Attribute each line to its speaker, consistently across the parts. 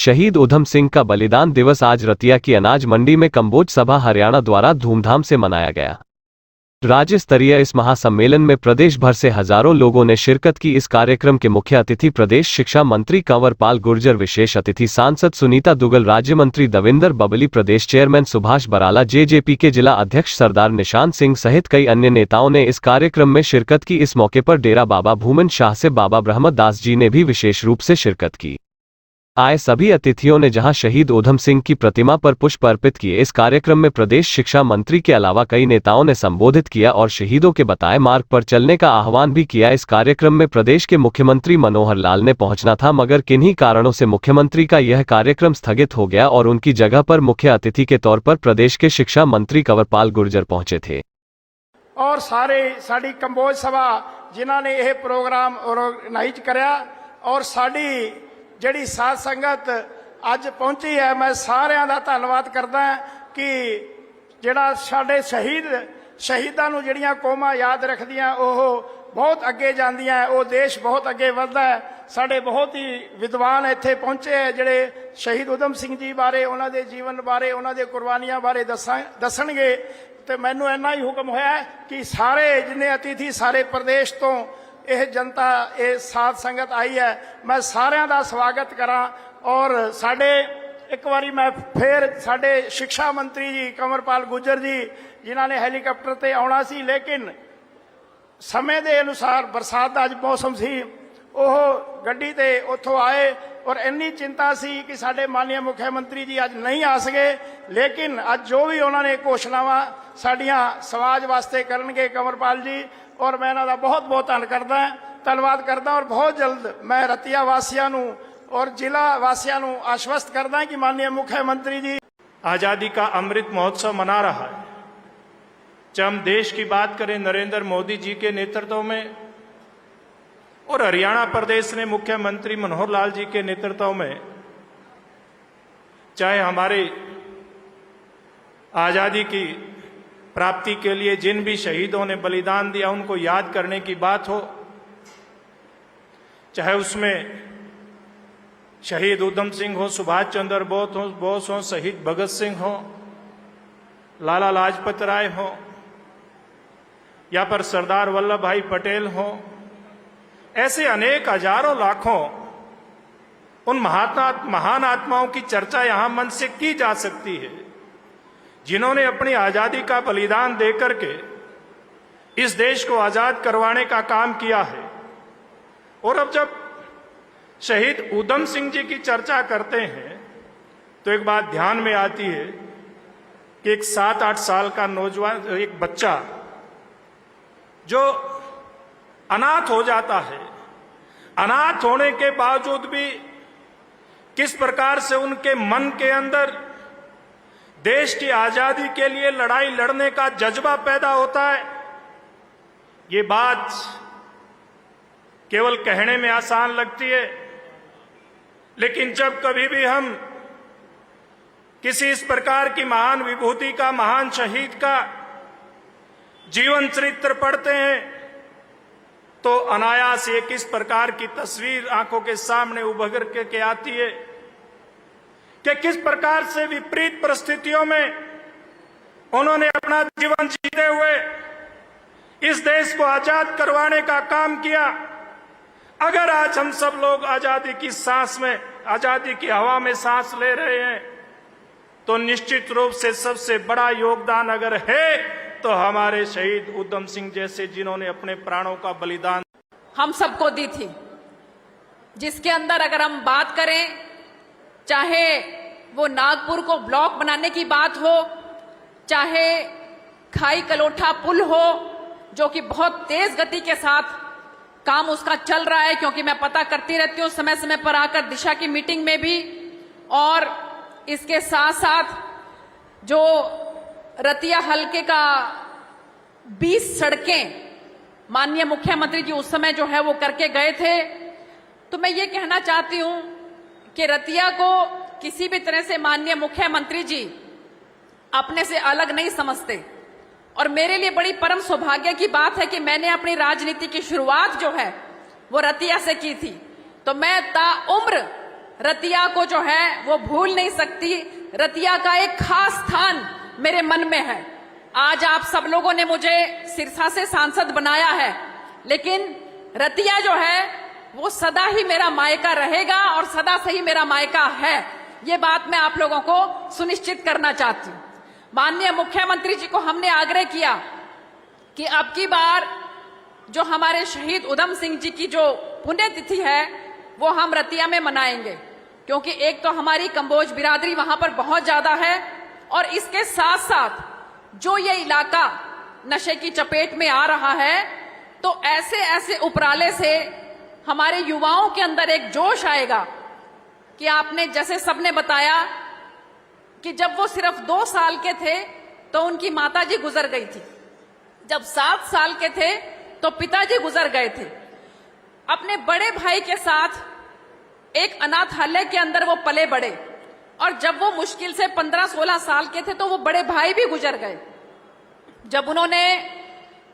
Speaker 1: शहीद ऊधम सिंह का बलिदान दिवस आज रतिया की अनाज मंडी में कम्बोज सभा हरियाणा द्वारा धूमधाम से मनाया गया। राज्य स्तरीय इस महासम्मेलन में प्रदेश भर से हजारों लोगों ने शिरकत की। इस कार्यक्रम के मुख्य अतिथि प्रदेश शिक्षा मंत्री कंवर पाल गुर्जर, विशेष अतिथि सांसद सुनीता दुग्गल, राज्य मंत्री दविंदर बबली, प्रदेश चेयरमैन सुभाष बराला, जेजेपी के जिला अध्यक्ष सरदार निशान सिंह सहित कई अन्य नेताओं ने इस कार्यक्रम में शिरकत की। इस मौके पर डेरा बाबा भूमन शाह से बाबा ब्रह्मदास जी ने भी विशेष रूप से शिरकत की। आए सभी अतिथियों ने जहां शहीद ऊधम सिंह की प्रतिमा पर पुष्प अर्पित किए। इस कार्यक्रम में प्रदेश शिक्षा मंत्री के अलावा कई नेताओं ने संबोधित किया और शहीदों के बताए मार्ग पर चलने का आह्वान भी किया। इस कार्यक्रम में प्रदेश के मुख्यमंत्री मनोहर लाल ने पहुंचना था, मगर किन्हीं कारणों से मुख्यमंत्री का यह कार्यक्रम स्थगित हो गया और उनकी जगह पर मुख्य अतिथि के तौर पर प्रदेश के शिक्षा मंत्री कंवर पाल गुर्जर पहुंचे थे।
Speaker 2: और सारे साडी कंबोज सभा जिन्होंने यह प्रोग्राम ऑर्गेनाइज कराया और साडी ਜਿਹੜੀ ਸਾਧ ਸੰਗਤ ਅੱਜ ਪਹੁੰਚੀ ਹੈ, मैं ਸਾਰਿਆਂ ਦਾ ਧੰਨਵਾਦ ਕਰਦਾ कि ਜਿਹੜਾ ਸਾਡੇ ਸ਼ਹੀਦਾਂ ਨੂੰ ਜਿਹੜੀਆਂ ਕੌਮਾਂ याद ਰੱਖਦੀਆਂ ਉਹ बहुत ਅੱਗੇ ਜਾਂਦੀਆਂ, ਉਹ ਦੇਸ਼ बहुत ਅੱਗੇ ਵੱਧਦਾ ਹੈ। ਸਾਡੇ ਬਹੁਤ ਹੀ ਵਿਦਵਾਨ ਇੱਥੇ ਪਹੁੰਚੇ ਹੈ ਜਿਹੜੇ ਸ਼ਹੀਦ ਊਧਮ ਸਿੰਘ ਜੀ ਬਾਰੇ, ਉਹਨਾਂ ਦੇ ਜੀਵਨ ਬਾਰੇ, ਉਹਨਾਂ ਦੇ ਕੁਰਬਾਨੀਆਂ ਬਾਰੇ ਦੱਸਣਗੇ। ਤੇ ਮੈਨੂੰ ਇੰਨਾ ਹੀ ਹੁਕਮ ਹੋਇਆ कि ਸਾਰੇ ਜਿੰਨੇ ਅਤਿਥੀ ਸਾਰੇ ਪ੍ਰदेश ਤੋਂ ਇਹ जनता ये साध संगत आई है, मैं सारिਆਂ ਦਾ स्वागत करा। और साडे एक बारी मैं फिर साडे शिक्षा मंत्री जी कंवरपाल गुर्जर जी जिन्होंने हैलीकॉप्टर ते आना सी, लेकिन समय के अनुसार बरसात का अज मौसम सी, ਉਹ ਗੱਡੀ ਤੇ ਉੱਥੋਂ आए और इन्नी चिंता सी कि साडे माननीय मुख्यमंत्री जी अज नहीं आ सके। लेकिन अज जो भी उन्होंने घोषणावां साडियां समाज वास्ते करनगे कंवरपाल जी, और मैं इन्हां दा बहुत बहुत धन्नवाद करदा और बहुत जल्द मैं रतिया वासियां नूं और जिला वासियां नूं आश्वस्त करदा कि माननीय मुख्यमंत्री जी
Speaker 3: आज़ादी का अमृत महोत्सव मना रहा है। जब हम देश की बात करें नरेंद्र मोदी जी के नेतृत्व में और हरियाणा प्रदेश ने मुख्यमंत्री मनोहर लाल जी के नेतृत्व में, चाहे हमारे आज़ादी की प्राप्ति के लिए जिन भी शहीदों ने बलिदान दिया उनको याद करने की बात हो, चाहे उसमें शहीद ऊधम सिंह हो, सुभाष चंद्र बोस हो, शहीद भगत सिंह हो, लाला लाजपत राय हो, या पर सरदार वल्लभ भाई पटेल हो, ऐसे अनेक हजारों लाखों उन महान आत्माओं की चर्चा यहां मन से की जा सकती है जिन्होंने अपनी आजादी का बलिदान देकर के इस देश को आजाद करवाने का काम किया है। और अब जब शहीद ऊधम सिंह जी की चर्चा करते हैं तो एक बात ध्यान में आती है कि एक 7-8 साल का नौजवान, एक बच्चा जो अनाथ हो जाता है, अनाथ होने के बावजूद भी किस प्रकार से उनके मन के अंदर देश की आजादी के लिए लड़ाई लड़ने का जज्बा पैदा होता है। ये बात केवल कहने में आसान लगती है, लेकिन जब कभी भी हम किसी इस प्रकार की महान विभूति का, महान शहीद का जीवन चरित्र पढ़ते हैं तो अनायास एक इस प्रकार की तस्वीर आंखों के सामने उभर के आती है कि किस प्रकार से विपरीत परिस्थितियों में उन्होंने अपना जीवन जीते हुए इस देश को आजाद करवाने का काम किया। अगर आज हम सब लोग आजादी की सांस में, आजादी की हवा में सांस ले रहे हैं तो निश्चित रूप से सबसे बड़ा योगदान अगर है तो हमारे शहीद ऊधम सिंह जैसे जिन्होंने अपने प्राणों का बलिदान
Speaker 4: हम सबको दी थी, जिसके अंदर अगर हम बात करें, चाहे वो नागपुर को ब्लॉक बनाने की बात हो, चाहे खाई कलोठा पुल हो जो कि बहुत तेज गति के साथ काम उसका चल रहा है, क्योंकि मैं पता करती रहती हूँ समय समय पर आकर दिशा की मीटिंग में भी, और इसके साथ साथ जो रतिया हलके का 20 सड़कें माननीय मुख्यमंत्री जी उस समय जो है वो करके गए थे। तो मैं ये कहना चाहती हूं कि रतिया को किसी भी तरह से माननीय मुख्यमंत्री जी अपने से अलग नहीं समझते, और मेरे लिए बड़ी परम सौभाग्य की बात है कि मैंने अपनी राजनीति की शुरुआत जो है वो रतिया से की थी। तो मैं ताउम्र रतिया को जो है वो भूल नहीं सकती। रतिया का एक खास स्थान मेरे मन में है। आज आप सब लोगों ने मुझे सिरसा से सांसद बनाया है, लेकिन रतिया जो है वो सदा ही मेरा मायका रहेगा और सदा से ही मेरा मायका है। ये बात मैं आप लोगों को सुनिश्चित करना चाहती हूँ। माननीय मुख्यमंत्री जी को हमने आग्रह किया कि अब की बार जो हमारे शहीद उधम सिंह जी की जो पुण्यतिथि है वो हम रतिया में मनाएंगे, क्योंकि एक तो हमारी कंबोज बिरादरी वहां पर बहुत ज्यादा है और इसके साथ साथ जो ये इलाका नशे की चपेट में आ रहा है, तो ऐसे ऐसे उपराले से हमारे युवाओं के अंदर एक जोश आएगा कि आपने जैसे सबने बताया कि जब वो सिर्फ 2 साल के थे तो उनकी माताजी गुजर गई थी, जब 7 साल के थे तो पिताजी गुजर गए थे। अपने बड़े भाई के साथ एक अनाथालय के अंदर वो पले बड़े, और जब वो मुश्किल से 15-16 साल के थे तो वो बड़े भाई भी गुजर गए। जब उन्होंने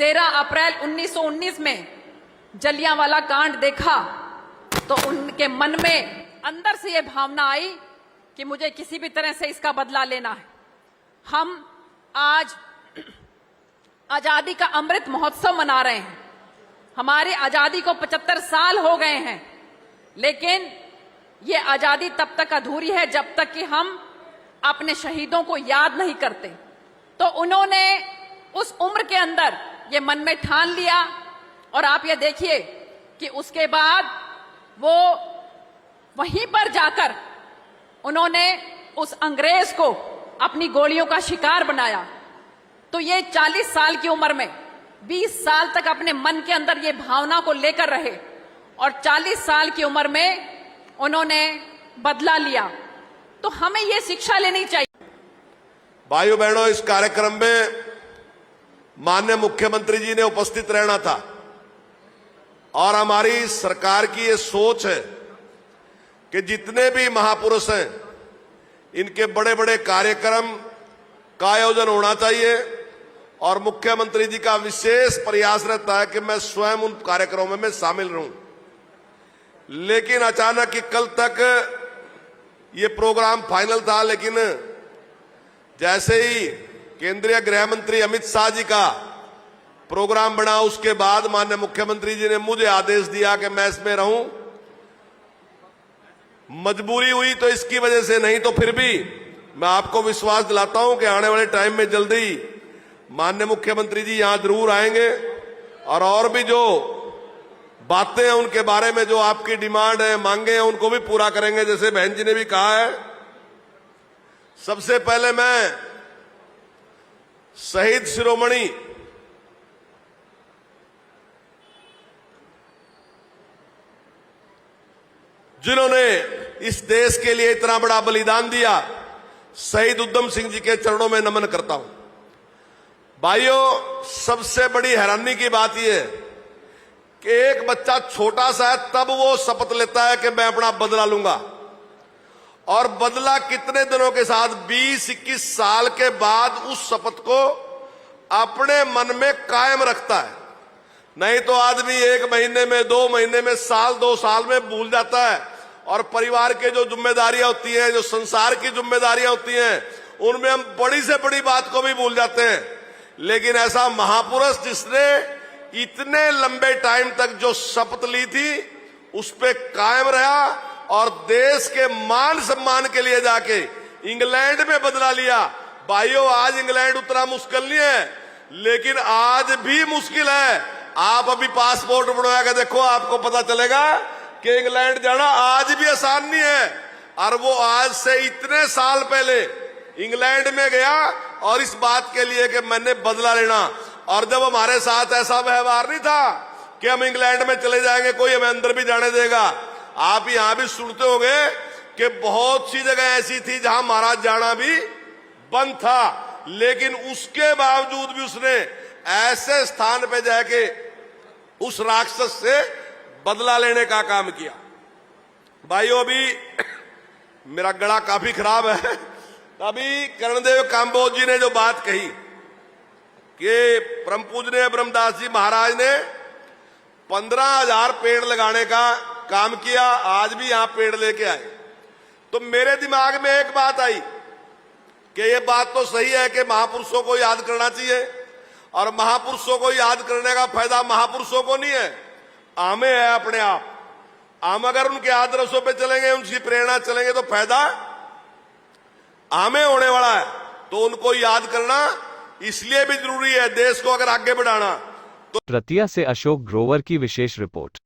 Speaker 4: 13 अप्रैल 1919 में जलियांवाला कांड देखा तो उनके मन में अंदर से ये भावना आई कि मुझे किसी भी तरह से इसका बदला लेना है। हम आज आजादी का अमृत महोत्सव मना रहे हैं। हमारी आजादी को 75 साल हो गए हैं, लेकिन ये आजादी तब तक अधूरी है जब तक कि हम अपने शहीदों को याद नहीं करते। तो उन्होंने उस उम्र के अंदर ये मन में ठान लिया, और आप ये देखिए कि उसके बाद वो वहीं पर जाकर उन्होंने उस अंग्रेज को अपनी गोलियों का शिकार बनाया। तो ये 40 साल की उम्र में 20 साल तक अपने मन के अंदर ये भावना को लेकर रहे, और 40 साल की उम्र में उन्होंने बदला लिया। तो हमें ये शिक्षा लेनी चाहिए।
Speaker 5: भाइयों बहनों, इस कार्यक्रम में माननीय मुख्यमंत्री जी ने उपस्थित रहना था, और हमारी सरकार की ये सोच है कि जितने भी महापुरुष हैं इनके बड़े बड़े कार्यक्रम का आयोजन होना चाहिए, और मुख्यमंत्री जी का विशेष प्रयास रहता है कि मैं स्वयं उन कार्यक्रमों में शामिल रहूं। लेकिन अचानक कि कल तक ये प्रोग्राम फाइनल था, लेकिन जैसे ही केंद्रीय गृह मंत्री अमित शाह जी का प्रोग्राम बना, उसके बाद माननीय मुख्यमंत्री जी ने मुझे आदेश दिया कि मैं इसमें रहूं। मजबूरी हुई तो इसकी वजह से, नहीं तो फिर भी मैं आपको विश्वास दिलाता हूं कि आने वाले टाइम में जल्दी माननीय मुख्यमंत्री जी यहां जरूर आएंगे, और भी जो बातें हैं उनके बारे में, जो आपकी डिमांड है, मांगे हैं, उनको भी पूरा करेंगे, जैसे बहन जी ने भी कहा है। सबसे पहले मैं शहीद शिरोमणि जिन्होंने इस देश के लिए इतना बड़ा बलिदान दिया, शहीद उधम सिंह जी के चरणों में नमन करता हूं। भाइयों, सबसे बड़ी हैरानी की बात यह है कि एक बच्चा छोटा सा है, तब वो शपथ लेता है कि मैं अपना बदला लूंगा, और बदला कितने दिनों के साथ, 20-21 साल के बाद उस शपथ को अपने मन में कायम रखता है। नहीं तो आदमी 1 महीने में, 2 महीने में, साल 2 साल में भूल जाता है, और परिवार के जो जिम्मेदारियां होती हैं, जो संसार की जिम्मेदारियां होती हैं, उनमें हम बड़ी से बड़ी बात को भी भूल जाते हैं। लेकिन ऐसा महापुरुष जिसने इतने लंबे टाइम तक जो शपथ ली थी उस पे कायम रहा, और देश के मान सम्मान के लिए जाके इंग्लैंड में बदला लिया। भाइयों, आज इंग्लैंड उतना मुश्किल नहीं है, लेकिन आज भी मुश्किल है। आप अभी पासपोर्ट बनवा के देखो, आपको पता चलेगा कि इंग्लैंड जाना आज भी आसान नहीं है। और वो आज से इतने साल पहले इंग्लैंड में गया, और इस बात के लिए कि मैंने बदला लेना। और जब हमारे साथ ऐसा व्यवहार नहीं था कि हम इंग्लैंड में चले जाएंगे, कोई हमें अंदर भी जाने देगा। आप यहां भी सुनते होंगे कि बहुत सी जगह ऐसी थी जहां महाराज जाना भी बंद था, लेकिन उसके बावजूद भी उसने ऐसे स्थान पे जाके उस राक्षस से बदला लेने का काम किया। भाइयों, अभी मेरा गला काफी खराब है। अभी कर्णदेव काम्बोज जी ने जो बात कही कि परम पूजनीय ब्रह्मदास जी महाराज ने 15,000 पेड़ लगाने का काम किया, आज भी यहां पेड़ लेके आए। तो मेरे दिमाग में एक बात आई कि ये बात तो सही है कि महापुरुषों को याद करना चाहिए, और महापुरुषों को याद करने का फायदा महापुरुषों को नहीं है, हमें है अपने आप। हम अगर उनके आदर्शों पे चलेंगे, उनकी प्रेरणा चलेंगे, तो फायदा हमें होने वाला है। तो उनको याद करना इसलिए भी जरूरी है, देश को अगर आगे बढ़ाना।
Speaker 1: रतिया से अशोक ग्रोवर की विशेष रिपोर्ट।